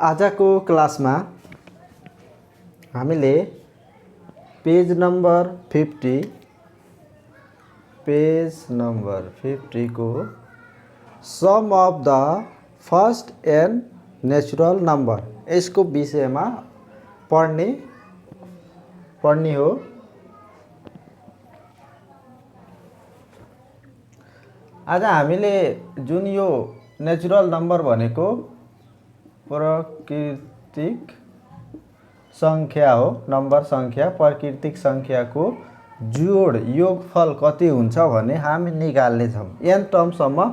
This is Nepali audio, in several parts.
आजको क्लासमा हामीले पेज नम्बर 50 को sum of the first n natural number यसको विषयमा पढ्ने हो। आज हामीले जुन यो नेचुरल नंबर भनेको प्राकृतिक संख्या हो। नंबर संख्या प्राकृतिक संख्या को जोड योगफल कति हुन्छ भने हामी निकाल्ने छौं। n टर्मसम्म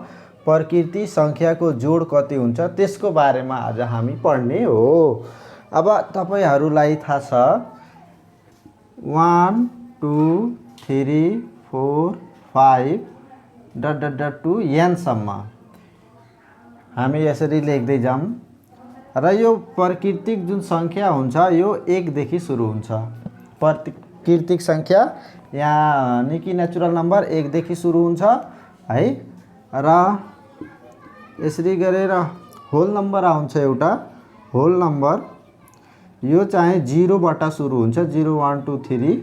प्राकृतिक संख्या को जोड कति हुन्छ त्यसको बारेमा आज हामी पढ्ने हो। अब तपाईहरुलाई थाहा छ 1 2 3 4 5 टु n सम्म हामी यसरी लेख्दै जाम र यो प्राकृतिक जुन संख्या हुन्छ यो 1 देखि सुरु हुन्छ। प्राकृतिक संख्या यानी कि नेचुरल नंबर 1 देखि सुरु हुन्छ है र यसरी गरेर होल नंबर आउँछ। एउटा होल नंबर यो चाहिँ 0 बाट सुरु हुन्छ। 0 1 2 3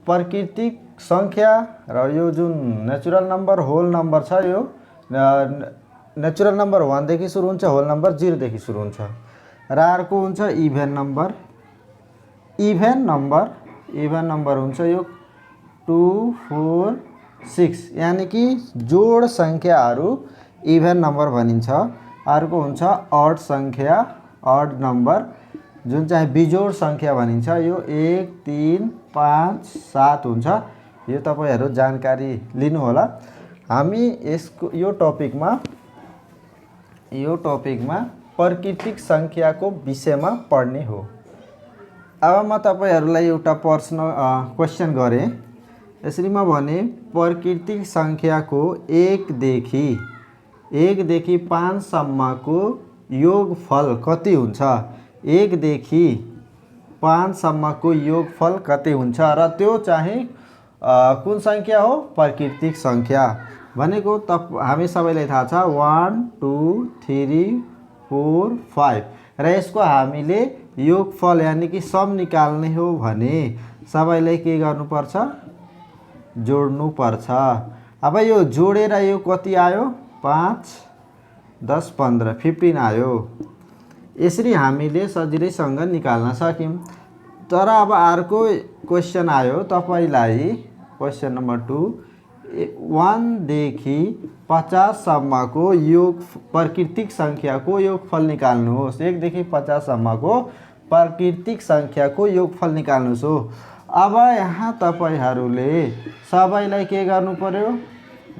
प्राकृतिक संख्या र यो जुन नेचुरल नंबर होल नंबर छ यो नेचुरल नंबर 1 देखि सुरु हुन्छ, होल नंबर 0 देखि सुरु हुन्छ र अर्को हुन्छ इभेन नंबर। इभेन नंबर हुन्छ यो 2 4 6 यानी कि जोड संख्याहरु इभेन नंबर भनिन्छ। अर्को हुन्छ ऑड संख्या, ऑड नंबर जुन चाहिँ बिजोड संख्या भनिन्छ। यो 1 3 5 7 हुन्छ। यो तपाईहरु जानकारी लिनु होला। हामी यसको यो टपिकमा प्राकृतिक संख्या को विषयमा पढ्ने हो। अब म तपाईहरुलाई एउटा प्रश्न क्वेशन गरे। यसरी म भने प्राकृतिक संख्या को 1 देखि 5 सम्मको योगफल कति हुन्छ? 1 देखि 5 सम्मको योगफल कति हुन्छ र त्यो चाहिँ कुन संख्या हो? प्राकृतिक संख्या भनेको हामी सबैलाई थाहा छ 1 2 3 4 5 र यसको हामीले योगफल यानी कि सम निकाल्ने हो भने सबैलाई के गर्नुपर्छ? जोड्नु पर्छ। अब यो जोडेर यो कति आयो? 5 10 15 15 आयो। यसरी हामीले सजिलैसँग निकाल्न सक्यौं। तर अब अर्को क्वेशन आयो तपाईलाई। क्वेशन नम्बर 2 1 देखि 50 सम्मको योग प्राकृतिक संख्या को योगफल निकाल्नुहोस्। 1 देखि 50 सम्मको प्राकृतिक संख्या को योगफल निकाल्नुहोस् हो। अब यहाँ तपाईहरुले सबैलाई के गर्नु पर्यो?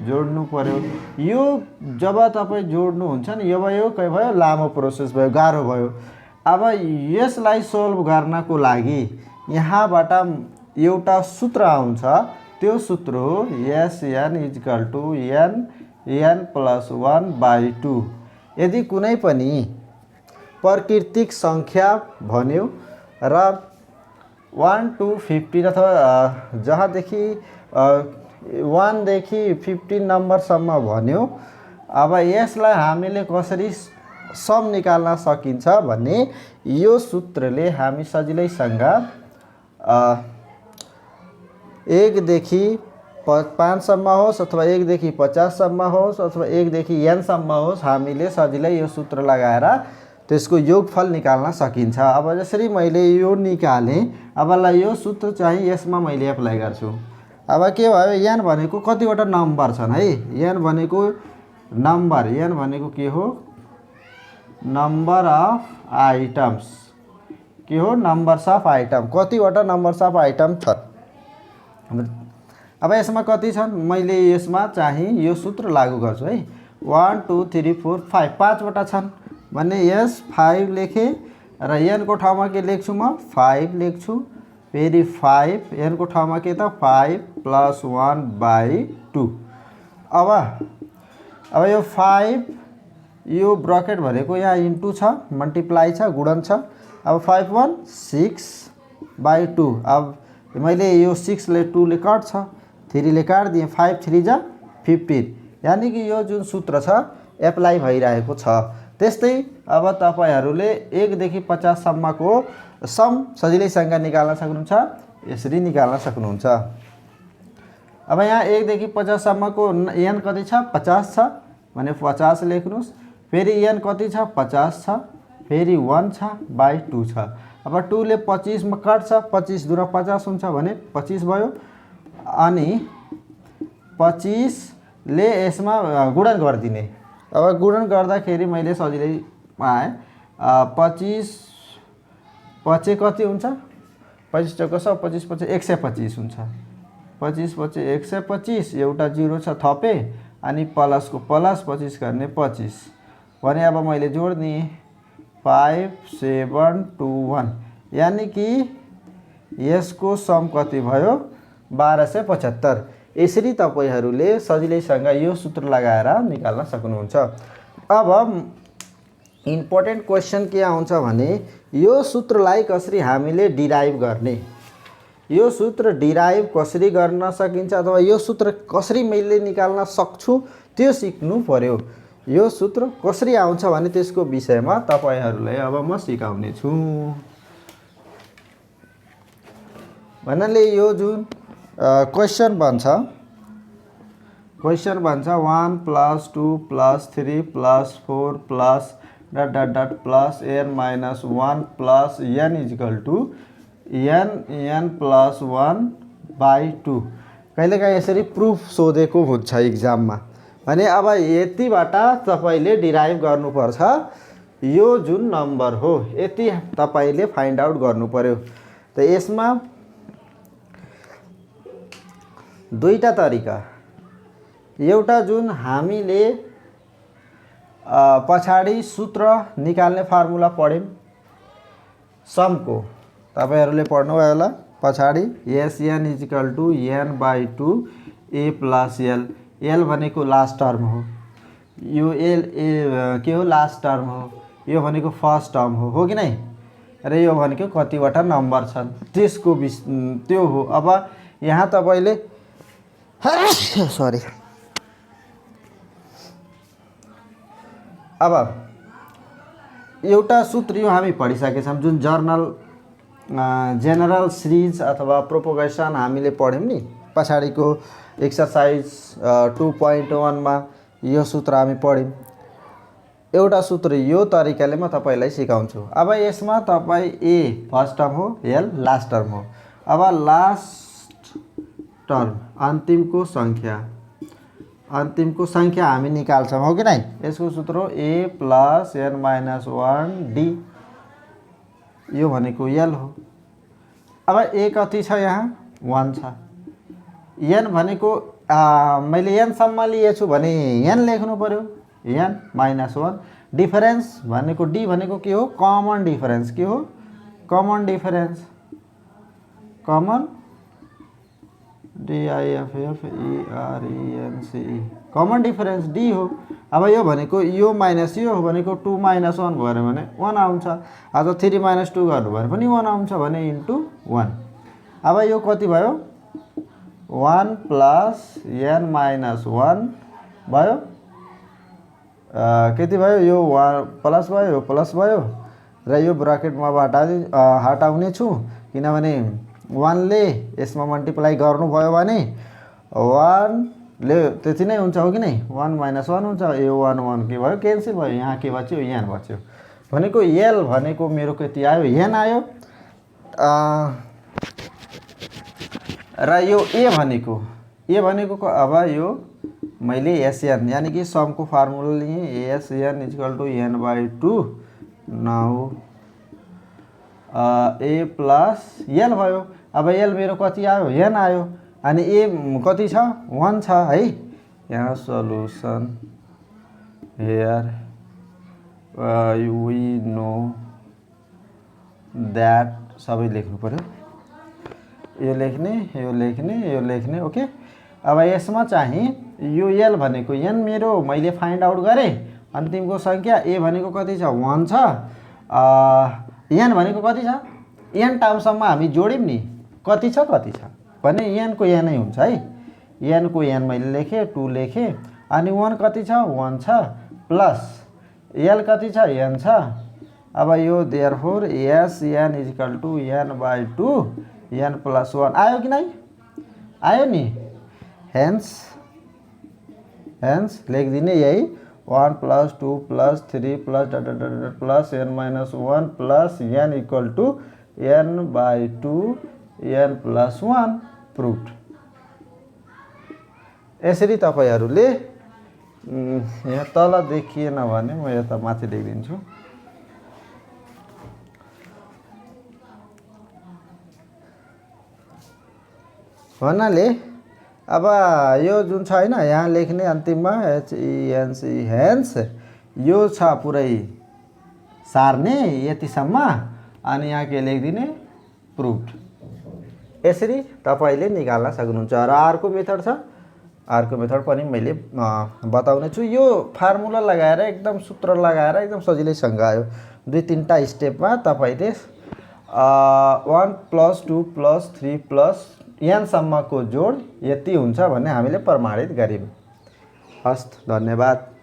जोड्नु पर्यो। यो जब तपाई जोड्नु हुन्छ नि यो के भयो? लामो प्रोसेस भयो, गाह्रो भयो। अब यसलाई सोल्भ गर्नको लागि यहाँबाट एउटा सूत्र आउँछ। त्यो सूत्र हो Sn n plus 1/2। यदि कुनै पनि प्राकृतिक संख्या भन्यो र 1 to 15 अथवा जहाँदेखि 1 देखि 15 नम्बर सम्म भन्यो। अब यसलाई हामीले कसरी सम निकाल्न सकिन्छ भन्ने यो सूत्रले हामी सजिलैसँग 1 देखि 5 सम्म होस् अथवा 1 देखि 50 सम्म होस् अथवा 1 देखि n सम्म होस् हामीले सजिलै यो सूत्र लगाएर त्यसको योगफल निकाल्न सकिन्छ। अब जसरी मैले यो निकाले अब यो सूत्र चाहिँ यसमा मैले एप्लाई गर्छु। अब के भयो? n भनेको कतिवटा नम्बर छन् है? n भनेको नम्बर, n भनेको के हो? Number of items. के हो? Numbers of item. कतिवटा नम्बर्स अफ आइटम छन्। अब यसमा कति छन्? मैले यसमा चाहिँ यो सूत्र लागू गर्छु है। 1 2 3 4 5 5 वटा छन् भने यस 5 लेखे र n को ठाउँमा के लेख्छु म? 5 लेख्छु। फेरि 5 n को ठाउँमा के त? 5 plus 1/2। अब यो 5 यो ब्रकेट भनेको यहाँ इन्टु छ, मल्टिप्लाई छ, गुणन छ। अब 5 1 6/2। अब मैले यो 6 ले 2 ले काट्छ, 3 ले काट दिए, 5 3 जा 15 यानी कि यो जुन सूत्र छ एप्लाई भइरहेको छ। त्यस्तै अब तपाईहरूले 1 देखि 50 सम्मको सम सजिलैसँग निकाल्न सक्नुहुन्छ, यसरी निकाल्न सक्नुहुन्छ। अब यहाँ 1 देखि 50 सम्मको n कति छ 50 छ भने 50 लेख्नुस्, फेरि n कति छ 50 छ, फेरि 1 छ बाई 2 छ। अब 2 ले 25 मा काट्छ, 25 दुरा 50 हुन्छ भने 25 भयो, अनि 25 ले यसमा गुणन गरिदिने। अब गुणन गर्दाखेरि मैले सजिलै पाएँ, 25 पछि कति हुन्छ 25 चौको 100, 25 पछि 125 हुन्छ, 25 पछि 125, एउटा 0 छ थपे, अनि प्लसको प्लस 25 गर्ने 25 भने अब मैले जोड दिएँ 5 7 2 1, यानी कि यसको सम कति भयो 1275। यसरी तपाईहरूले सजिलैसँग यो सूत्र लगाएर निकाल्न सक्नुहुन्छ। अब इम्पोर्टेन्ट क्वेसन के आउँछ भने यो सूत्रलाई कसरी हामीले डिराइभ गर्ने, यो सूत्र डिराइभ कसरी गर्न सकिन्छ अथवा यो सूत्र कसरी मैले निकाल्न सक्छु त्यो सिक्नु पर्यो। यो सूत्र कसरी आउँछ भने त्यसको विषयमा तपाईहरूलाई अब म सिकाउने छु। भन्नाले यो जुन क्वेसन बन्छ 1 + 2 + 3 + 4 + ... plus n - 1 plus n = n + 1/2। कहिलेकाहीँ यसरी प्रुफ सोधेको हुन्छ इक्जाममा भने अब यतिबाट तपाईले डिराइभ गर्नुपर्छ, यो जुन नम्बर हो यति तपाईले फाइन्ड आउट गर्नु पर्यो। त यसमा दुईटा तरिका, एउटा जुन हामीले पछाडि सूत्र निकाल्ने फर्मुला पढ्यौं समको, तपाईहरुले पढ्नुभयो होला पछाडि Sn = n/2 a + l। l भनेको लास्ट टर्म हो, यो l के हो लास्ट टर्म हो, यो भनेको फर्स्ट टर्म हो कि नै, र यो भनेको कतिवटा नम्बर छन् त्यसको त्यो हो। अब यहाँ तपाईले सरी, अब एउटा सूत्र यो हामी पढिसकेका छौं जुन जेनरल सिरिज अथवा प्रोपोगेसन हामीले पढ्यौं नि पछाडिको एक्सरसाइज 2.1 मा यो सूत्र हामी पढ्यौं। एउटा सूत्र यो तरिकाले म तपाईलाई सिकाउँछु। अब यसमा तपाई a फर्स्ट टर्म हो, l लास्ट टर्म हो। अब लास्ट टर्म अन्तिमको संख्या हामी निकाल्छौं हो कि नै। यसको सूत्र हो a + n - 1d, यो भनेको l हो। अब a कति छ यहाँ 1 छ, n भनेको मैले n सम्म लिएछु भने n लेख्नु पर्यो, n - 1। डिफरेन्स भनेको d भनेको के हो कमन डिफरेन्स, के हो common difference, common DIFFERENCE common difference d हो। अब यो भनेको यो माइनस यो भनेको 2 - 1 भयो भने 1 आउँछ, अझ 3 - 2 गर्नु भने पनि 1 आउँछ भने इन्टु 1। अब यो कति भयो 1 + n - 1 भयो, कति भयो यो प्लस भयो, यो प्लस भयो, र यो ब्राकेट म हटाउने छु किनभने 1 ले यसमा मल्टिप्लाई गर्नु भयो भने 1 ले त्यति नै हुन्छ हो कि नै, 1 - 1 हुन्छ, यो 1 के भयो क्यान्सल भयो, यहाँ के बच्यो n बच्यो भनेको l भनेको मेरो कति आयो n आयो। र यो a भनेको अब यो मैले Sn यानी कि समको फर्मुला लिए Sn = n/2। Now a + l भयो। अब l मेरो कति आयो n आयो, अनि a कति छ 1 छ है। यहाँ solution here we know that सबै लेख्नु पर्यो, यो लेख्ने यो लेख्ने यो लेख्ने ओके। अब यसमा चाहिँ यो l भनेको n मेरो मैले फाइन्ड आउट गरे, अन्तिमको संख्या a भनेको कति छ 1 छ, n भनेको कति छ n टर्मसम्म हामी जोड्यौं नि कति छ भने n को n नै हुन्छ है। n को n मैले लेखे 2 लेखे, अनि 1 कति छ 1 छ, प्लस एल कति छ एन छ। अब यो therefore as n is equal to n/2 n+1 आयो कि नै आयो नि। हेन्स लेखिदिने यही 1 + 2 + 3 + n-1 plus n equal to n/2 n+1 prove. यसरी तपाईहरूले यहाँ तल देखिएन भने म यता माथि लेखिदिन्छु। भन्नाले अब यो जुन छ हैन यहाँ लेख्ने अन्तिममा HENS हेन्स यो छ पुरै सार्ने यतिसम्म अनि यहाँ के लेखिदिने प्रुभड। यसरी तपाईले निकाल्न सक्नुहुन्छ। र अर्को मेथड छ, अर्को मेथड पनि मैले बताउने छु। यो फार्मुला लगाएर एकदम सूत्र लगाएर एकदम सजिलैसँग आयो। 2-3टा स्टेपमा तपाईले 1 + 2 + 3 + n सम्मको जोड यति हुन्छ भन्ने हामीले प्रमाणित गर्यौं। हस्त, धन्यवाद।